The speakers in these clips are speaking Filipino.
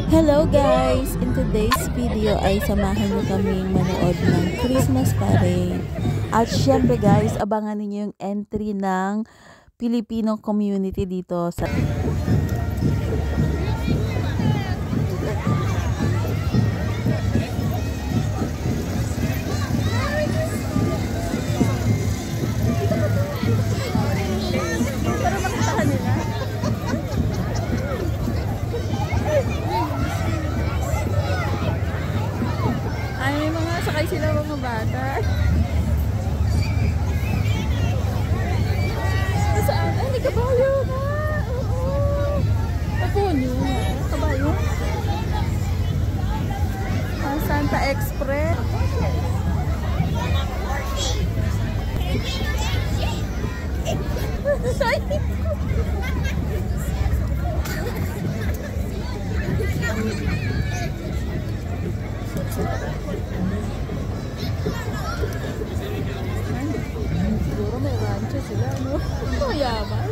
Hello guys! In today's video ay samahan niyo kaming manood ng Christmas Parade. At syempre guys, abangan niyo yung entry ng Filipino community dito sa sakay sila mga bata. Saan? Ay, may kabayo na. Oo. Kapunyo na. Kabayo. Santa Express. Siguro may rancho sila, no? Mayaman.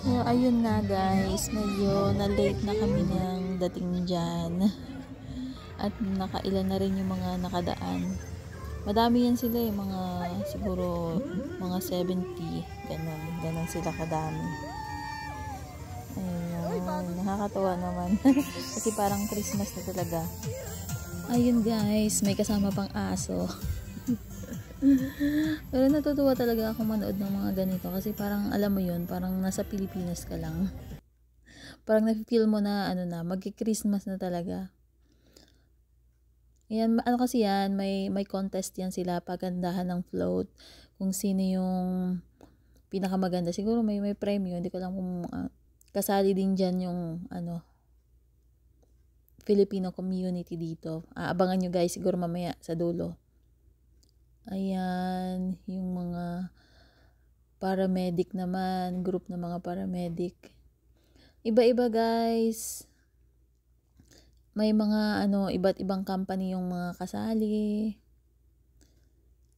So, ayun na guys, medyo na-late na kami ng dating dyan. At nakailan na rin yung mga nakadaan. Madami yan sila mga siguro mga 70, ganun sila kadami. Ayun, nakakatawa naman. Kasi parang Christmas na talaga. Ayun guys, may kasama pang aso. Pero natutuwa talaga ako manood ng mga ganito kasi parang alam mo yun, parang nasa Pilipinas ka lang. Parang na-feel mo na magki-Christmas na talaga. Yan, ano kasi yan, may contest yan sila, pagandahan ng float, kung sino yung pinakamaganda. Siguro may premyo, hindi ko lang kung kasali din dyan yung Filipino community dito. Abangan nyo guys, siguro mamaya sa dulo. Ayan, yung mga paramedic naman, group ng mga paramedic. Iba-iba guys. May mga iba't ibang company yung mga kasali.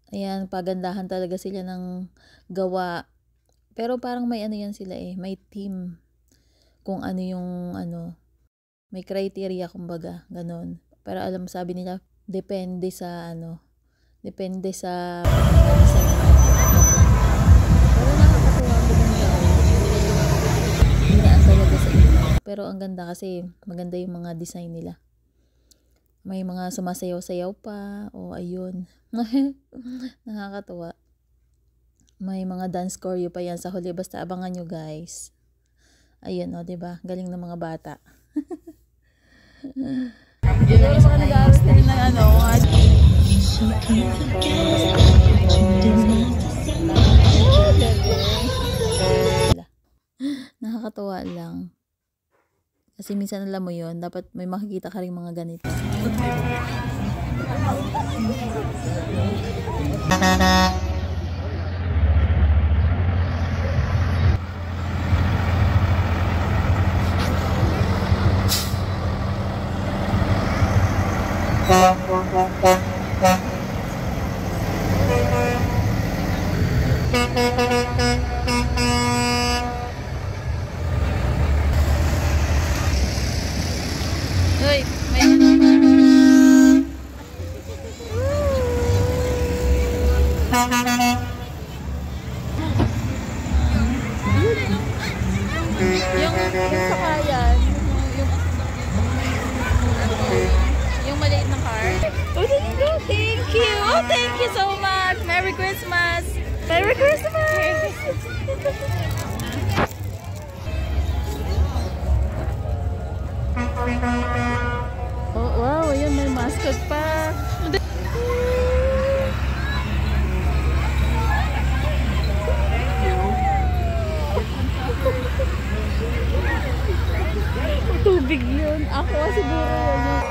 Ayan, pagandahan talaga sila ng gawa. Pero parang may yan sila may team. Kung yung may criteria kumbaga, ganon. Pero sabi nila, depende sa depende sa design. Pero nakakatuwa talaga sa iba. Pero ang ganda kasi maganda yung mga design nila. May mga sumasayaw-sayaw pa. Ayun. Nakakatuwa. May mga dance choreo pa yan sa huli. Basta abangan nyo guys. Ayun diba? Galing ng mga bata. Siguro mga nag-aaral din ng nakakatuwa lang. Kasi minsan alam mo yun, dapat may makikita ka rin mga ganito. Uy, yung sakayan, yung maliit na car. Thank you! Oh, thank you so much! Merry Christmas! Merry Christmas! Oh, wow! Ayan, may mascot pa! Tubig yun. Ako siguro yun.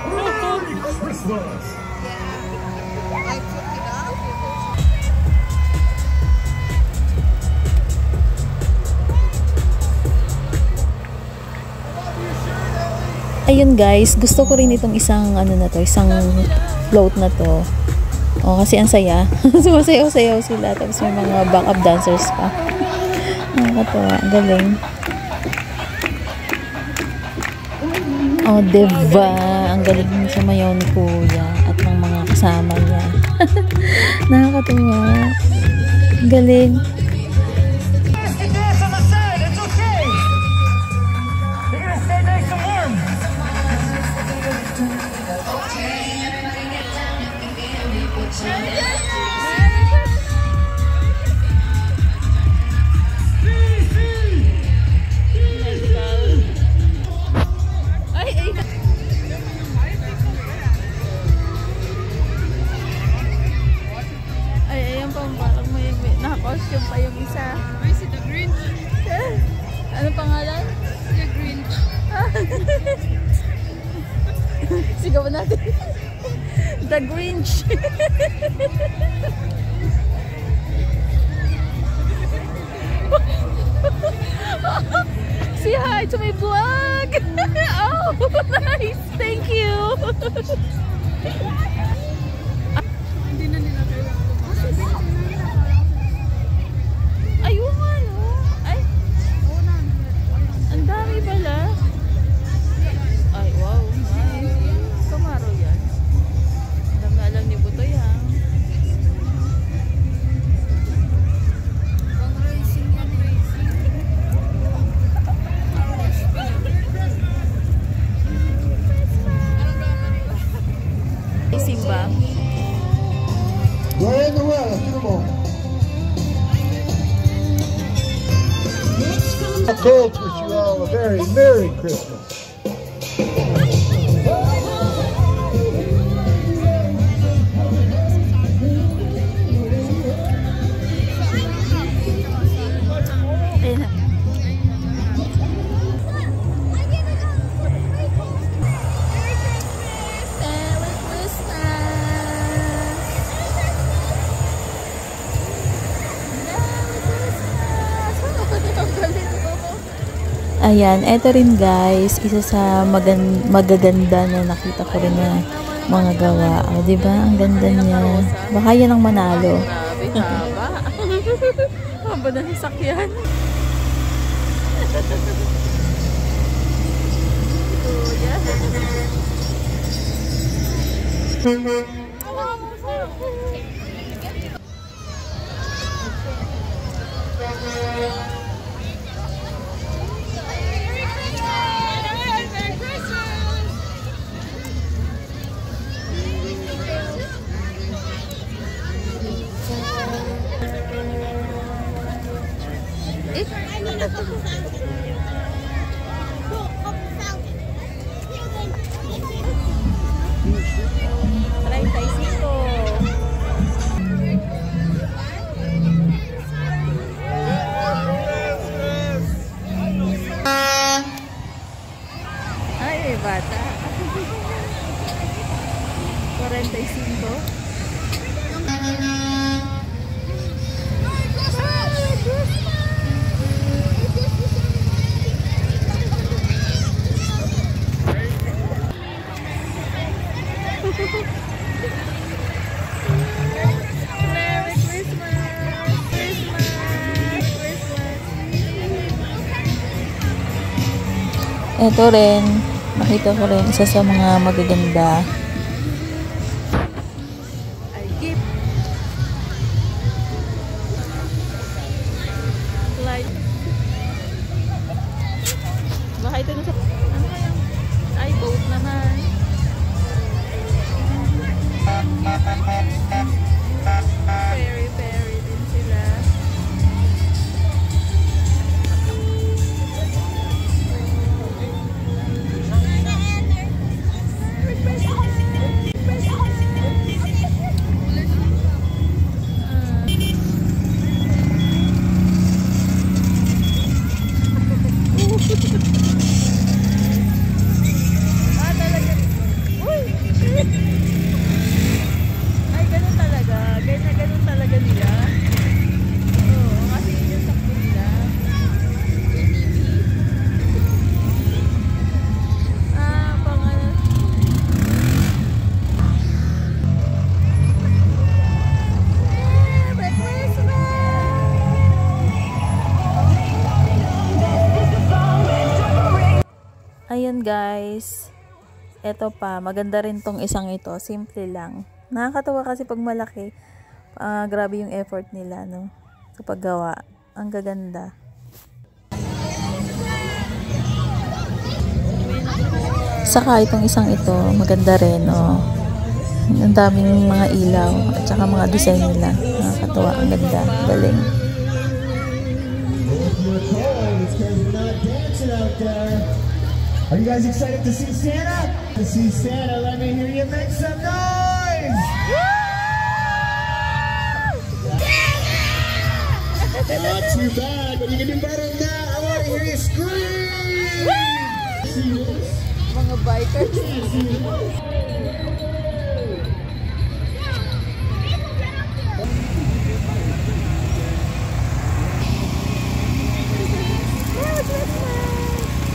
Ayun guys, gusto ko rin itong isang isang float na to. O, kasi ang saya. Sumasayaw-sayaw sila. Tapos may mga backup dancers pa. Nakakatawa. Ang galing. O, diba? Ang galing sumayaw ni Kuya at ng mga kasama niya. Nakakatawa. Ang galing. Parang may naka-costume pa yung isa. Ay, si The Grinch. Ano pangalan? The Grinch. Sigaw natin. The Grinch. Say hi to my vlog. Oh, nice. Thank you. Hindi na nila kailangan. Ayun nga, no? Ay, ang dami pala. Ay, wow, nice. Kamaro yan. Alam na alam ni Butoy, ha? Pang racing yan, racing. Racing ba? We're in the well, come on. I told wish you all a very Merry Christmas. Ayun na. Merry Christmas! Ayan, eto rin guys, isa sa magaganda na nakita ko rin na mga gawa. O, diba? Ang ganda niya. Baka yan ang manalo. Grabe, haba. Haba na sasakyan. Ay, bata. 45. Merry Christmas! Christmas! Christmas! Ito rin, nakita ko rin isa sa mga magaganda. I keep like baka ito na sa ano kaya? Ay, boat naman. Fairy fairy din sila. Ah, talaga. Uy! Ay, ganun guys, eto pa, maganda rin tong isang ito. Simple lang. Nakakatawa kasi pag malaki, grabe yung effort nila, no? Kapag gawa. Ang gaganda. Saka itong isang ito, maganda rin, oh. Ang daming mga ilaw at saka mga design nila. Nakakatawa, ang ganda. Galing. Are you guys excited to see Santa? To see Santa, let me hear you make some noise! Not too bad, but you can do better than that. I want to hear you scream! Mga bikers.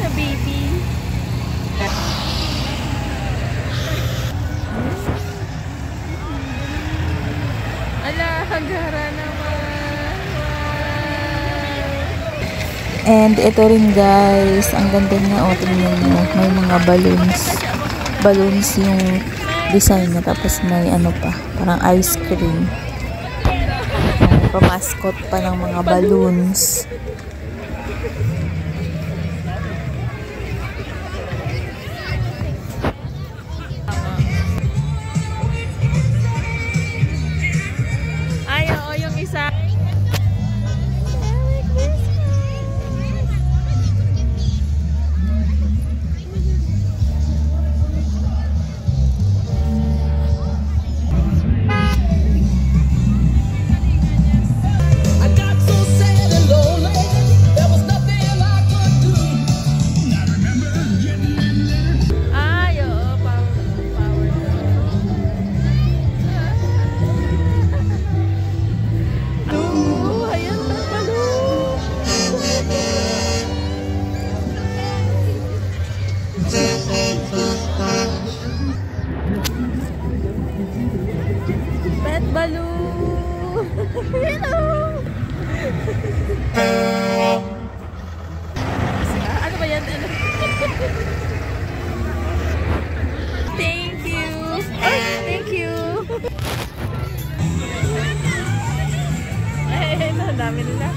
Na baby. Ala, hagara naman. And ito rin guys, ang ganda niya, oh, tingnan nyo, may mga balloons yung design niya, tapos may ano pa, parang ice cream, pamaskot pa ng mga balloons. Ay, oo, yung isa. Ay, oo, power. Ayan, palo. Pet balloon. Ano ba yan? Thank you. Ay, thank you. Ay, ang dami nila.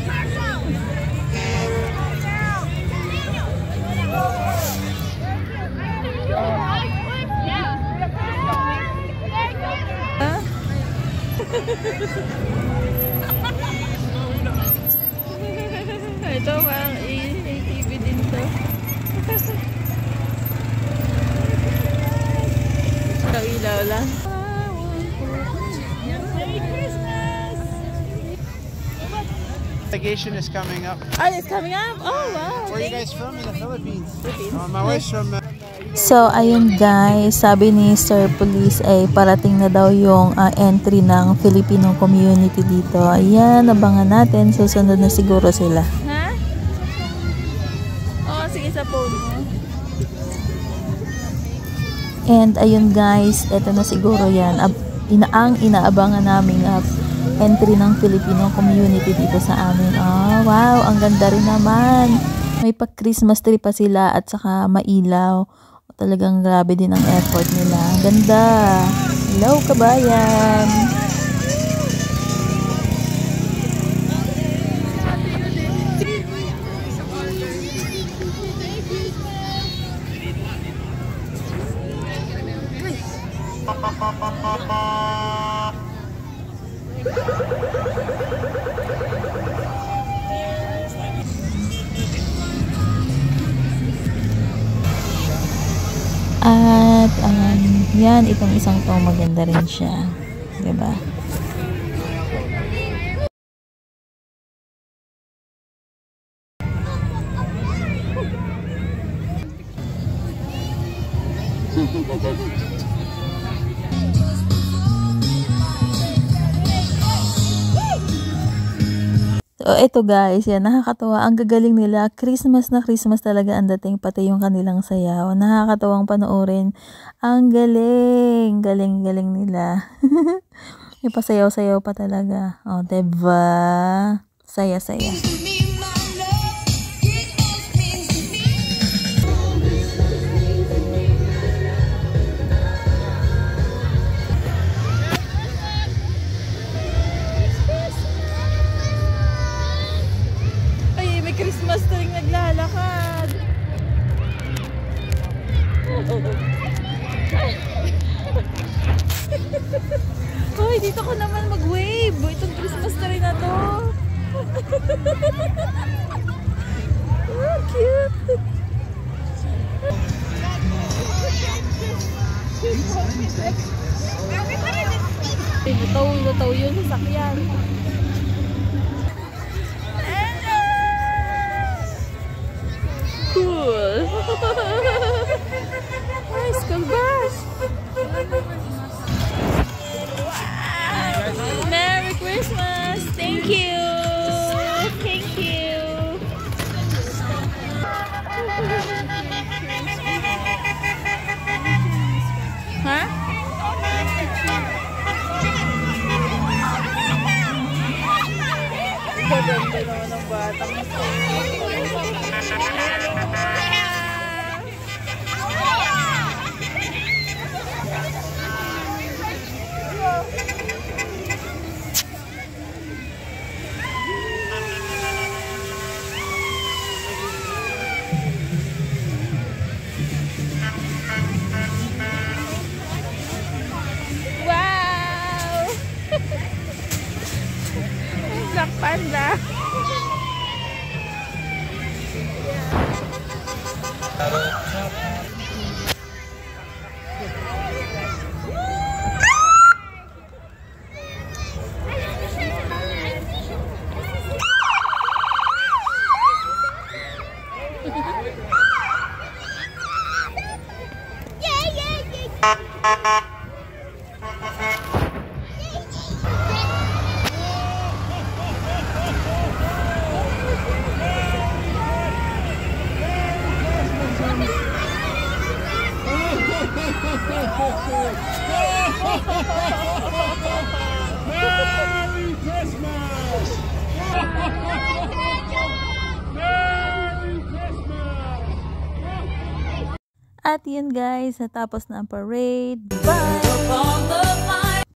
Huh? Ito parang ATV din to. Ilaw lang. Merry Christmas! Delegation is coming up. Oh, it's coming up? Oh, wow. Where are you guys from in the Philippines? My wife's from So, ayun guys, sabi ni Sir Police ay parating na daw yung entry ng Filipino community dito. Ayan, abangan natin. Susunod na siguro sila. Ha? Oh, sige sa phone mo. And ayun guys, eto na siguro yan. Ang inaabangan naming entry ng Filipino community dito sa amin. Oh, wow, ang ganda rin naman. May pa-Christmas tree pa sila at saka mailaw. Talagang grabe din ang effort nila. Ganda. Hello, kabayan. At yan, itong isang to maganda rin siya, 'di ba? So, eto guys, yan, nakakatawa. Ang gagaling nila. Christmas na Christmas talaga ang dating, pati yung kanilang sayaw. Nakakatawang panoorin. Ang galing. Galing nila. May pasayaw-sayaw pa talaga. O, diba? Saya-saya. Gusto ko naman mag-wave. Itong Christmas tree na to. Oh, cute. Lutaw yun sa sakyan. Cool. Nice, school bus. Wow. Merry Christmas. Thank you. Thank you. Huh? Ganda naman ng batang ito. Wow! Black Panda. Merry Christmas! Merry Christmas! At yun guys, natapos na ang parade. Bye!